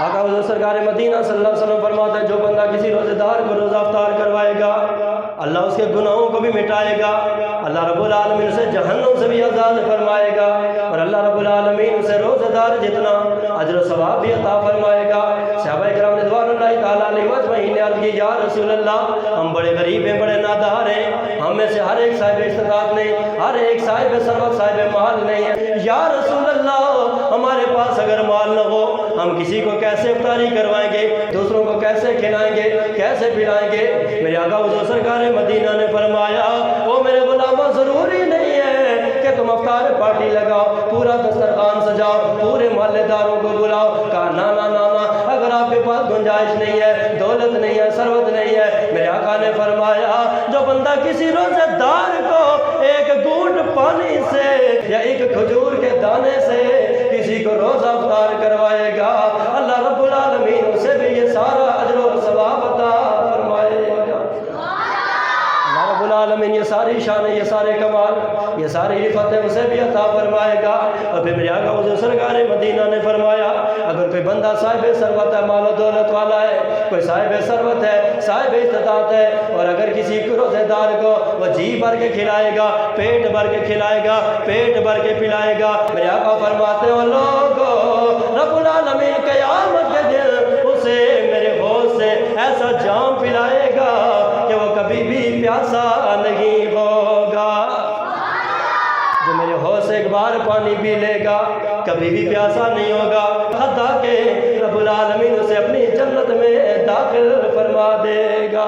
آقا حضور سرکار مدینہ صلی اللہ علیہ وسلم فرماتے ہیں جو بندہ کسی روزے دار کو روزہ افطار کروائے گا اللہ اس کے گناہوں کو بھی مٹائے گا، اللہ رب العالمین اسے جہنم سے بھی آزاد فرمائے گا، اور اللہ رب العالمین اسے روزے دار جتنا اجر و ثواب بھی عطا فرمائے گا۔ صحابہ کرام رضوان اللہ تعالیٰ علیہم اجمعین نے عرض کی یا رسول اللہ ہم بڑے غریب ہیں، بڑے نادار ہیں، ہم میں سے ہر ایک صاحب استطاعت نہیں، ہر ایک صاحب ثروت صاحب مال نہیں ہے، یا رسول اللہ ہمارے پاس اگر مال نہ ہو ہم کسی کو کیسے افطاری کروائیں گے، دوسروں کو کیسے کھلائیں گے، کیسے پلائیں گے؟ میرے آقا حضور سرکار مدینہ نے فرمایا او میرے غلاموں ضروری نہیں ہے کہ تم افطار پارٹی لگاؤ، پورا دسترخوان سجاؤ، پورے محلے داروں کو بلاؤ۔ کہا نا نا نا نا، اگر آپ کے پاس گنجائش نہیں ہے، دولت نہیں ہے، ثروت نہیں ہے، میرے آقا نے فرمایا جو بندہ کسی روزے دار کو ایک گھونٹ پانی سے یا ایک کھجور کے دانے سے کسی کو روزہ افطار کروائے گا اللہ رب العالمین اسے بھی یہ سارا اجر و ثواب عطا فرمائے گا۔ اللہ رب العالمین یہ ساری شان، یہ سارے کمال، یہ ساری رفتیں اسے بھی عطا فرمائے گا۔ اور پھر میرے آقا حضور سرکار مدینہ نے فرمایا اگر کوئی بندہ صاحب ثروت ہے، مال و دولت والا ہے، کوئی صاحب ثروت ہے، صاحب استطاعت ہے، اور اگر کسی کو روزے دار کو وہ جی بھر کے کھلائے گا، پیٹ بھر کے کھلائے گا، پیٹ بھر کے پلائے گا، میرے آقا فرماتے ہیں لوگو رب العالمین قیامت کے دن اسے میرے حوض سے ایسا جام پلائے گا کہ وہ کبھی بھی پیاسا نہیں ہوگا۔ جو میرے حوض سے ایک بار پانی پی لے گا کبھی بھی پیاسا نہیں ہوگا، حتیٰ کہ رب العالمین اسے اپنی جنت میں داخل فرما دے گا۔